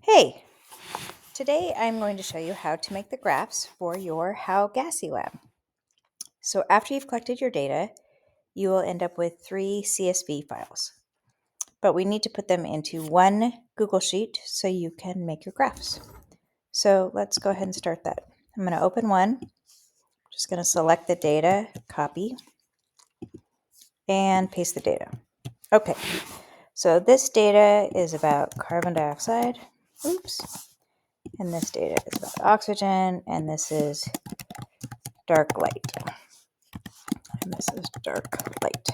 Hey, today I'm going to show you how to make the graphs for your How Gassy lab. So after you've collected your data, you will end up with 3 CSV files, but we need to put them into one Google Sheet so you can make your graphs. So let's go ahead and start that. I'm going to open one, just going to select the data, copy, and paste the data. Okay, so this data is about carbon dioxide. Oops. And this data is about oxygen, and this is dark light. And this is dark light.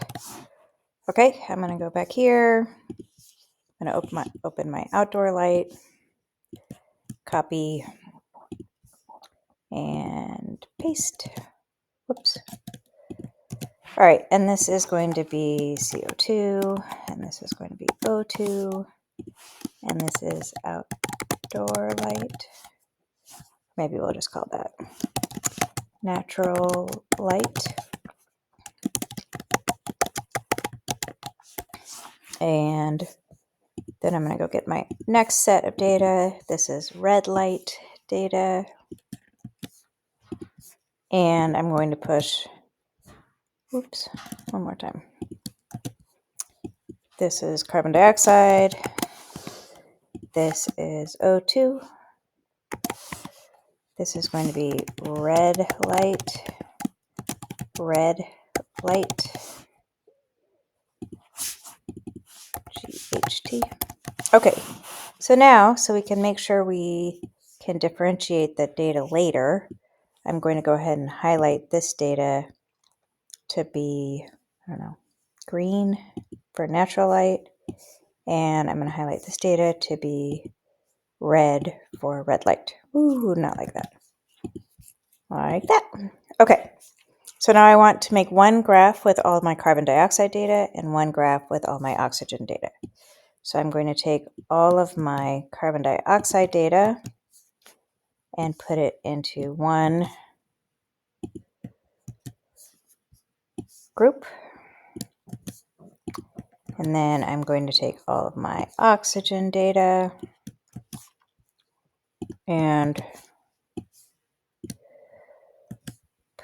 Okay, I'm going to go back here. I'm going to open my outdoor light, copy, and paste. Whoops. All right, and this is going to be CO2, and this is going to be O2, and this is outdoor light. Maybe we'll just call that natural light. And then I'm going to go get my next set of data. This is red light data. And I'm going to push, oops, one more time. This is carbon dioxide. This is O2. This is going to be red light, GHT. Okay, so now, so we can make sure we can differentiate the data later, I'm going to go ahead and highlight this data to be, green for natural light. And I'm going to highlight this data to be red for red light. Ooh, not like that. Like that. Okay. So now I want to make one graph with all my carbon dioxide data and one graph with all my oxygen data. So I'm going to take all of my carbon dioxide data and put it into one group. And then I'm going to take all of my oxygen data and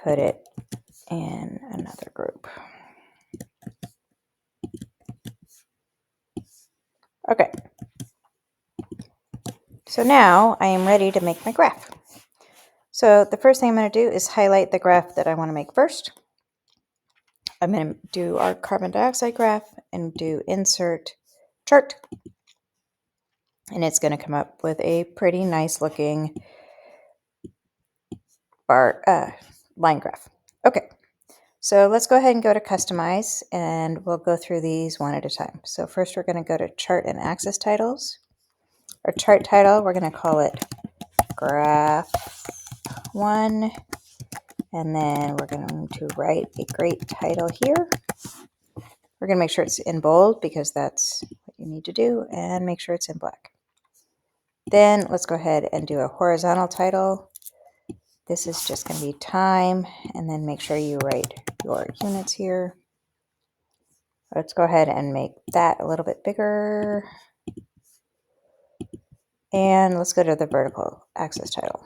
put it in another group. Okay. So now I am ready to make my graph. So the first thing I'm going to do is highlight the graph that I want to make first. I'm going to do our carbon dioxide graph and do insert chart. And it's going to come up with a pretty nice looking line graph. Okay, so let's go ahead and go to customize and we'll go through these one at a time. So first we're going to go to chart and axis titles. Our chart title, we're going to call it graph 1. And then we're going to write a great title here. We're going to make sure it's in bold because that's what you need to do, and make sure it's in black. Then let's go ahead and do a horizontal title. This is just going to be time, and then make sure you write your units here. Let's go ahead and make that a little bit bigger. And let's go to the vertical axis title.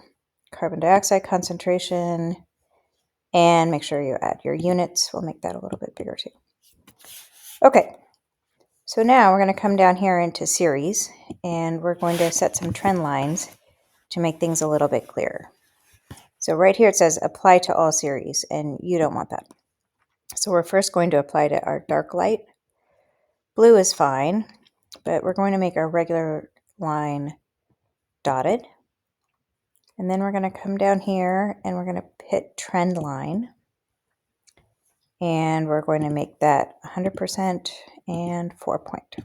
Carbon dioxide concentration, and make sure you add your units. We'll make that a little bit bigger too. Okay, so now we're going to come down here into series, and we're going to set some trend lines to make things a little bit clearer. So right here it says apply to all series, and you don't want that. So we're first going to apply to our dark light. Blue is fine, but we're going to make our regular line dotted. And then we're going to come down here and we're going to hit trend line. And we're going to make that 100% and 4 point.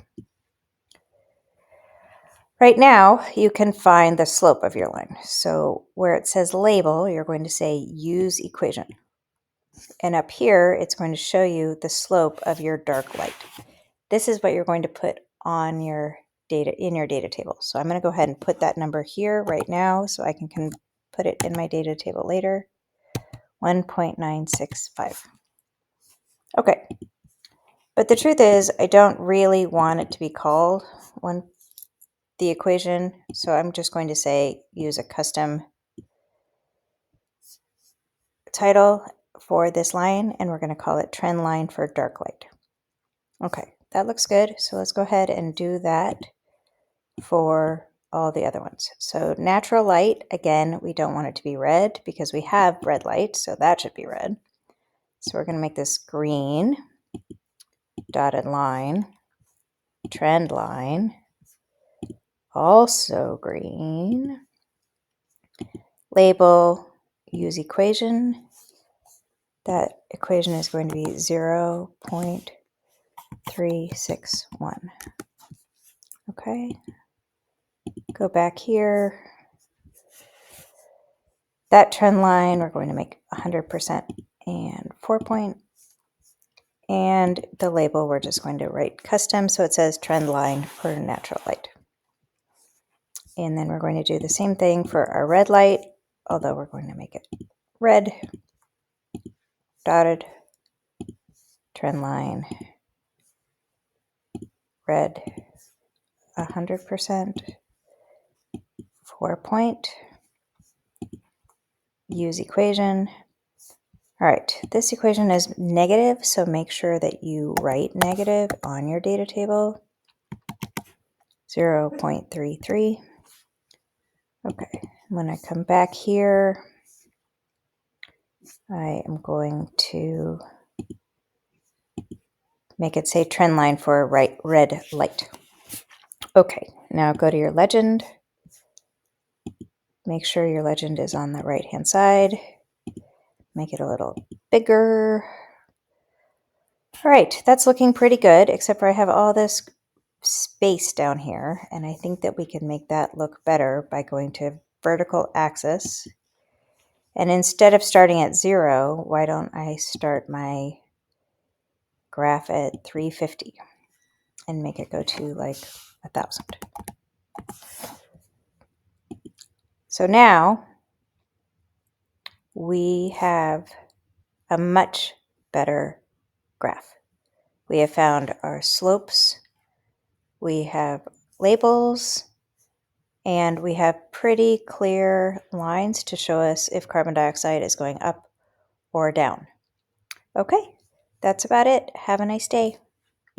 Right now, you can find the slope of your line. So where it says label, you're going to say use equation. And up here, it's going to show you the slope of your dark light. This is what you're going to put on your data in your data table. So I'm going to go ahead and put that number here right now so I can put it in my data table later. 1.965. Okay. But the truth is, I don't really want it to be called the equation. So I'm just going to say use a custom title for this line, and we're going to call it trend line for dark light. Okay, that looks good. So let's go ahead and do that for all the other ones. So natural light, again, we don't want it to be red because we have red light, so that should be red. So we're going to make this green, dotted line, trend line, also green, label, use equation. That equation is going to be 0.361. Okay, go back here. That trend line, we're going to make 100% and 4 point. And the label, we're just going to write custom, so it says trend line for natural light. And then we're going to do the same thing for our red light, although we're going to make it red, dotted, trend line, red, 100%, 4 point, use equation. All right, this equation is negative, so make sure that you write negative on your data table. 0.33. Okay, when I come back here, I am going to make it say trend line for red light. Okay, now go to your legend. Make sure your legend is on the right-hand side. Make it a little bigger. All right, that's looking pretty good, except for I have all this space down here, and I think that we can make that look better by going to vertical axis. And instead of starting at 0, why don't I start my graph at 350 and make it go to like 1,000. So now we have a much better graph. We have found our slopes, we have labels, and we have pretty clear lines to show us if carbon dioxide is going up or down. Okay, that's about it. Have a nice day.